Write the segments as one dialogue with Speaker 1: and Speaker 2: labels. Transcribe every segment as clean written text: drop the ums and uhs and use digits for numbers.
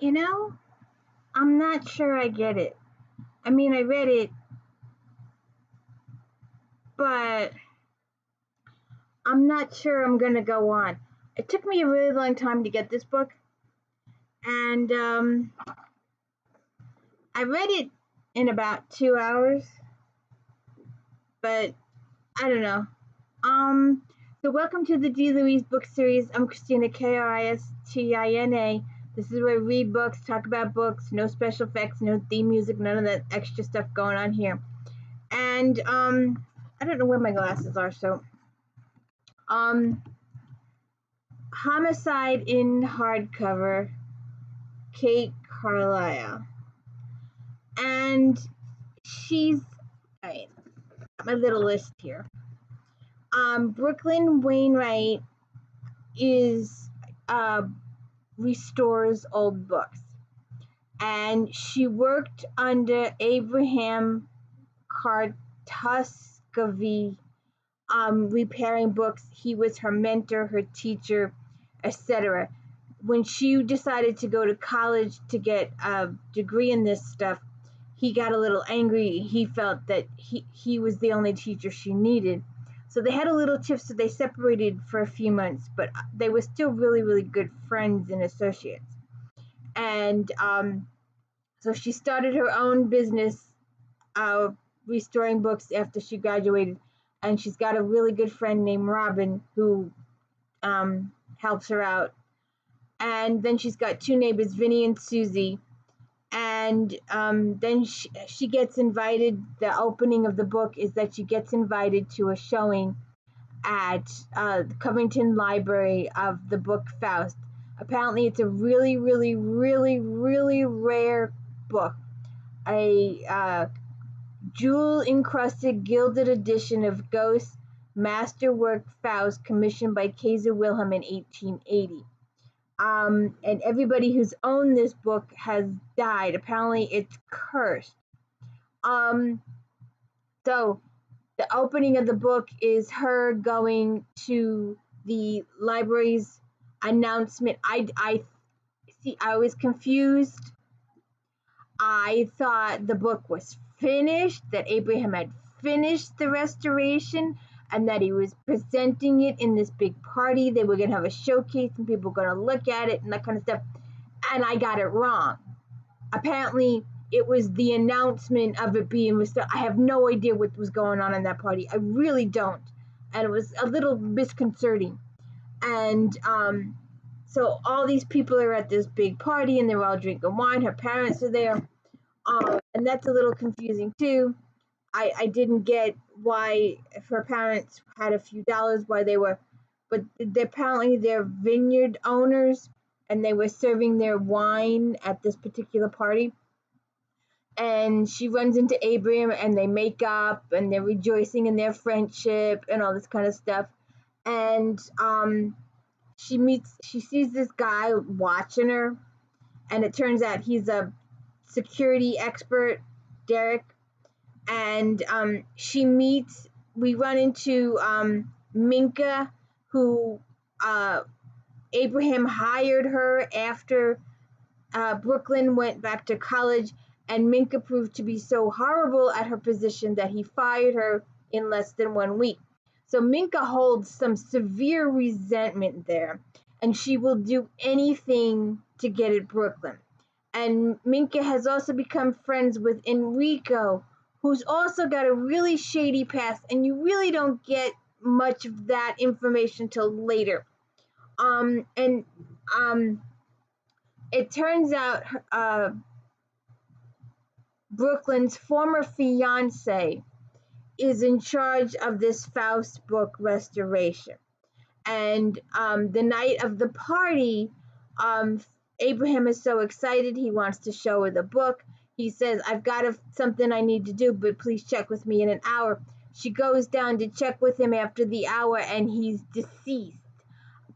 Speaker 1: You know, I'm not sure I get it. I mean, I read it, but I'm not sure I'm going to go on. It took me a really long time to get this book, and I read it in about 2 hours, but I don't know. Um, so welcome to the G. Louise book series. I'm Christina, Kristina. This is where we read books, talk about books, no special effects, no theme music, none of that extra stuff going on here. And I don't know where my glasses are, so Homicide in Hardcover, Kate Carlisle. And she's right, got my little list here. Brooklyn Wainwright is restores old books, and she worked under Abraham Kartuscovy, repairing books. He was her mentor, her teacher, etc. When she decided to go to college to get a degree in this stuff, he got a little angry. He felt that he was the only teacher she needed. So they had a little tiff, so they separated for a few months, but they were still really, really good friends and associates. And so she started her own business, restoring books after she graduated. And she's got a really good friend named Robin who helps her out. And then she's got two neighbors, Vinny and Susie. And then she gets invited. The opening of the book is that she gets invited to a showing at the Covington Library of the book Faust. Apparently, it's a really, really, really, really rare book. A jewel-encrusted gilded edition of Ghosts' masterwork Faust, commissioned by Kaiser Wilhelm in 1880. And everybody who's owned this book has died. Apparently, it's cursed. So the opening of the book is her going to the library's announcement. I see. I was confused. I thought the book was finished, that Abraham had finished the restoration, and that he was presenting it in this big party. They were going to have a showcase and people were going to look at it and that kind of stuff. And I got it wrong. Apparently, it was the announcement of it being restored. I have no idea what was going on in that party. I really don't. And it was a little disconcerting. And so all these people are at this big party and they're all drinking wine. Her parents are there. And that's a little confusing too. I didn't get why, if her parents had a few dollars, why they were, but apparently they're vineyard owners and they were serving their wine at this particular party. And she runs into Abraham and they make up and they're rejoicing in their friendship and all this kind of stuff. And she sees this guy watching her, and it turns out he's a security expert, Derek. And we run into Minka, who Abraham hired her after Brooklyn went back to college, and Minka proved to be so horrible at her position that he fired her in less than 1 week. So Minka holds some severe resentment there, and she will do anything to get at Brooklyn. And Minka has also become friends with Enrico, who's also got a really shady past, and you really don't get much of that information till later. It turns out Brooklyn's former fiance is in charge of this Faust book restoration. And the night of the party, Abraham is so excited, he wants to show her the book. He says, I've got something I need to do, but please check with me in an hour. She goes down to check with him after the hour, and he's deceased.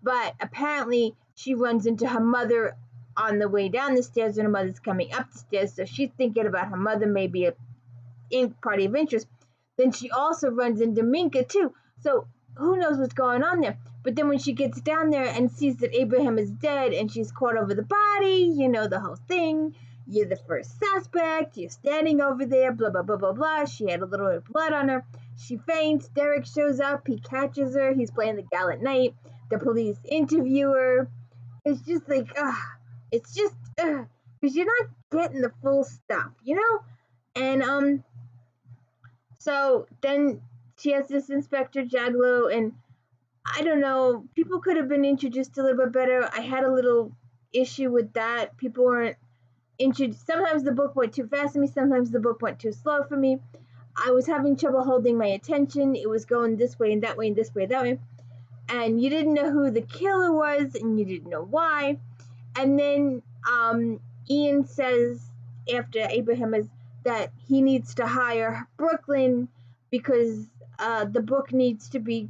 Speaker 1: But apparently, she runs into her mother on the way down the stairs, and her mother's coming up the stairs, so she's thinking about her mother, maybe a party of interest. Then she also runs into Minka, too. So who knows what's going on there. But then when she gets down there and sees that Abraham is dead and she's caught over the body, you know, the whole thing. You're the first suspect. You're standing over there, blah, blah, blah, blah, blah. She had a little bit of blood on her. She faints. Derek shows up. He catches her. He's playing the gallant knight. The police interview her. It's just like, it's just, because you're not getting the full stuff, you know? And, so then she has this Inspector Jaglow, and I don't know, people could have been introduced a little bit better. I had a little issue with that. People weren't introduced. Sometimes the book went too fast for me, sometimes the book went too slow for me. I was having trouble holding my attention. It was going this way and that way and this way and that way. And you didn't know who the killer was, and you didn't know why. And then Ian says, after Abraham is, that he needs to hire Brooklyn because the book needs to be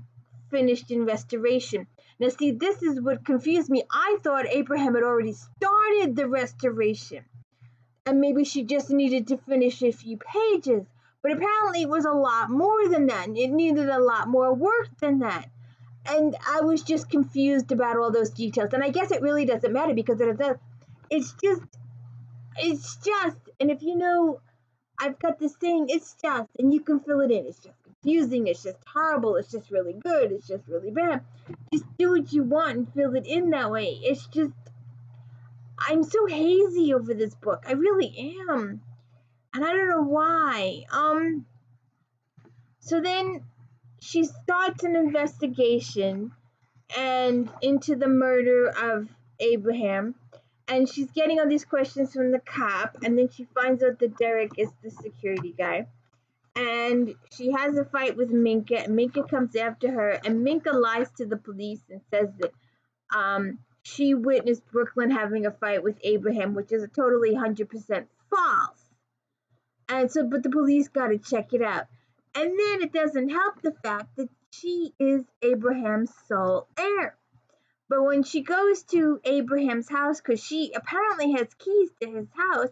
Speaker 1: finished in restoration. Now, see, this is what confused me. I thought Abraham had already started the restoration, and maybe she just needed to finish a few pages. But apparently it was a lot more than that. It needed a lot more work than that. And I was just confused about all those details. And I guess it really doesn't matter because it's just, and if you know, I've got this saying, it's just, and you can fill it in. It's just confusing. It's just horrible. It's just really good. It's just really bad. Just do what you want and fill it in that way. It's just, I'm so hazy over this book. I really am. And I don't know why. So then she starts an investigation and into the murder of Abraham. And she's getting all these questions from the cop, and then she finds out that Derek is the security guy. And she has a fight with Minka, and Minka comes after her, and Minka lies to the police and says that she witnessed Brooklyn having a fight with Abraham, which is totally 100% false. And so, but the police got to check it out. And then it doesn't help the fact that she is Abraham's sole heir. But when she goes to Abraham's house, because she apparently has keys to his house,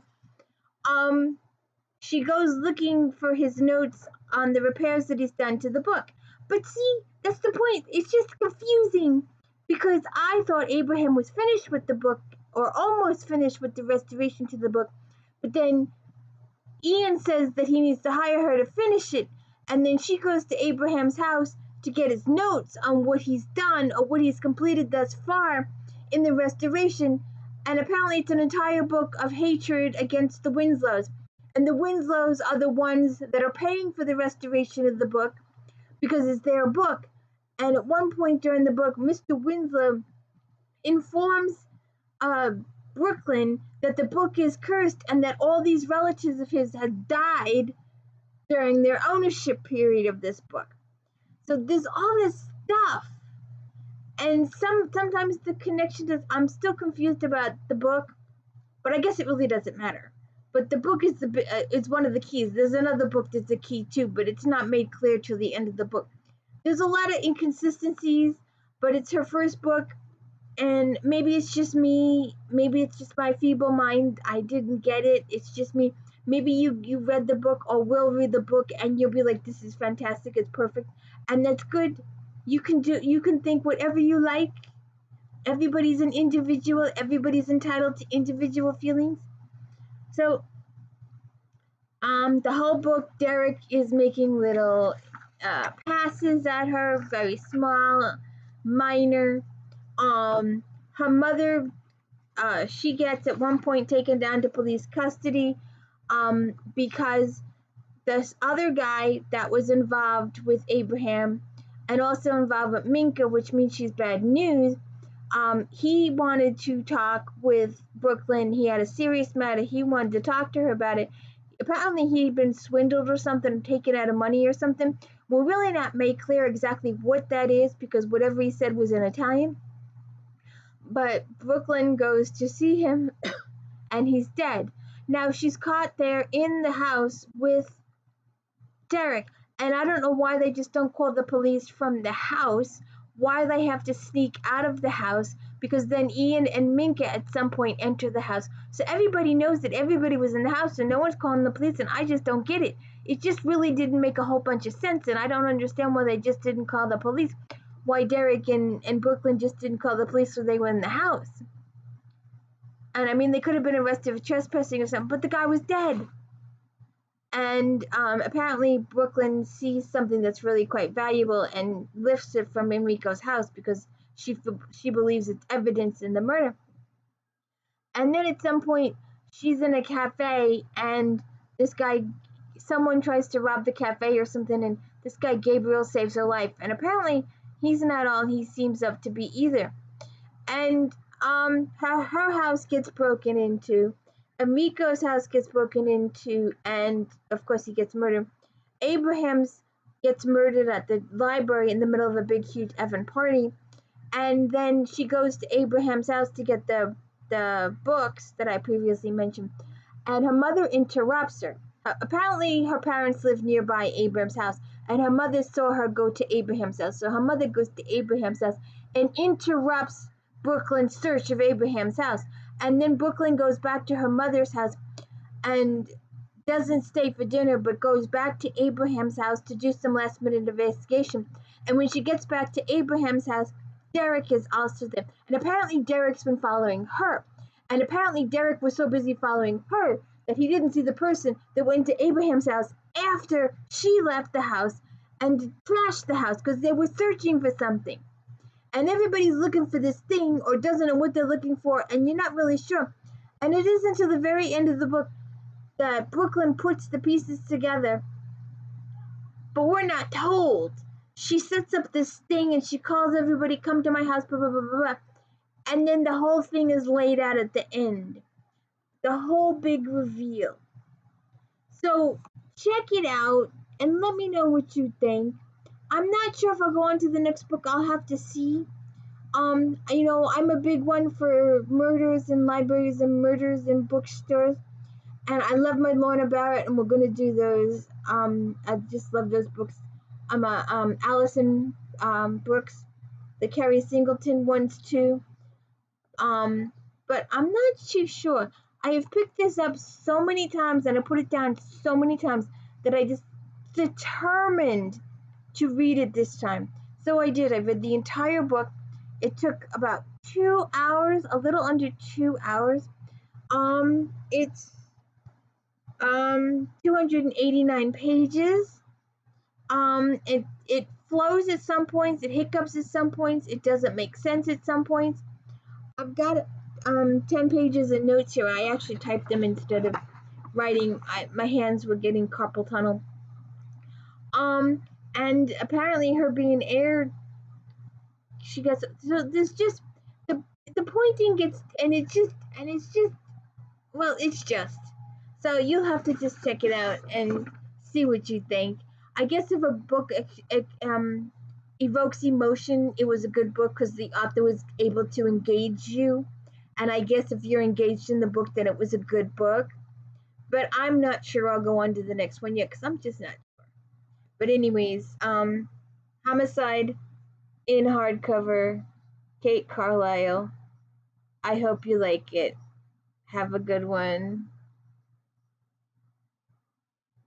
Speaker 1: she goes looking for his notes on the repairs that he's done to the book. But see, that's the point. It's just confusing because I thought Abraham was finished with the book or almost finished with the restoration to the book. But then Ian says that he needs to hire her to finish it. And then she goes to Abraham's house to get his notes on what he's done or what he's completed thus far in the restoration. And apparently it's an entire book of hatred against the Winslows. And the Winslows are the ones that are paying for the restoration of the book because it's their book. And at one point during the book, Mr. Winslow informs Brooklyn that the book is cursed and that all these relatives of his had died during their ownership period of this book. So there's all this stuff. And sometimes the connection is, I'm still confused about the book, but I guess it really doesn't matter. But the book is one of the keys. There's another book that's a key too, but it's not made clear till the end of the book. There's a lot of inconsistencies, but it's her first book, and maybe it's just me. Maybe it's just my feeble mind. I didn't get it. It's just me. Maybe you read the book or will read the book, and you'll be like, this is fantastic. It's perfect, and that's good. You can think whatever you like. Everybody's an individual. Everybody's entitled to individual feelings. So, the whole book, Derek is making little passes at her, very small, minor. Her mother, she gets at one point taken down to police custody because this other guy that was involved with Abraham and also involved with Minka, which means she's bad news, he wanted to talk with Brooklyn. He had a serious matter. He wanted to talk to her about it. Apparently he'd been swindled or something, taken out of money or something. We're really not made clear exactly what that is because whatever he said was in Italian. But Brooklyn goes to see him and he's dead. Now she's caught there in the house with Derek. And I don't know why they just don't call the police from the house, why they have to sneak out of the house, because then Ian and Minka at some point enter the house. So everybody knows that everybody was in the house and no one's calling the police, and I just don't get it. It just really didn't make a whole bunch of sense, and I don't understand why they just didn't call the police. Why Derek and Brooklyn just didn't call the police when they were in the house. And I mean, they could have been arrested for trespassing or something, but the guy was dead. And apparently Brooklyn sees something that's really quite valuable and lifts it from Enrico's house because she believes it's evidence in the murder. And then at some point she's in a cafe and someone tries to rob the cafe or something, and this guy Gabriel saves her life. And apparently he's not all he seems up to be either. And her house gets broken into. Enrico's house gets broken into, and of course he gets murdered. Abraham's gets murdered at the library in the middle of a big, huge effing party. And then she goes to Abraham's house to get the books that I previously mentioned. And her mother interrupts her. Apparently her parents live nearby Abraham's house, and her mother saw her go to Abraham's house. So her mother goes to Abraham's house and interrupts Brooklyn's search of Abraham's house. And then Brooklyn goes back to her mother's house and doesn't stay for dinner, but goes back to Abraham's house to do some last minute investigation. And when she gets back to Abraham's house, Derek is also there. And apparently Derek's been following her. And apparently Derek was so busy following her that he didn't see the person that went to Abraham's house after she left the house and trashed the house because they were searching for something. And everybody's looking for this thing or doesn't know what they're looking for, and you're not really sure. And it isn't until the very end of the book that Brooklyn puts the pieces together. But we're not told. She sets up this thing and she calls everybody, come to my house, blah, blah, blah, blah, blah. And then the whole thing is laid out at the end. The whole big reveal. So check it out and let me know what you think. I'm not sure if I'll go on to the next book. I'll have to see. I'm a big one for murders in libraries and murders in bookstores. And I love my Lorna Barrett, and we're going to do those. I just love those books. I'm a Allison Brooks, the Carrie Singleton ones too. But I'm not too sure. I have picked this up so many times and I put it down so many times that I just determined to read it this time. So I did. I read the entire book. It took about 2 hours, a little under 2 hours. It's 289 pages. It flows at some points, it hiccups at some points, it doesn't make sense at some points. I've got 10 pages of notes here. I actually typed them instead of writing. My hands were getting carpal tunnel. And apparently her being aired, she gets, so there's just, the pointing gets, it's just. So you'll have to just check it out and see what you think. I guess if a book evokes emotion, it was a good book because the author was able to engage you. And I guess if you're engaged in the book, then it was a good book. But I'm not sure I'll go on to the next one yet because I'm just not sure. But anyways, Homicide in hardcover, Kate Carlisle. I hope you like it. Have a good one.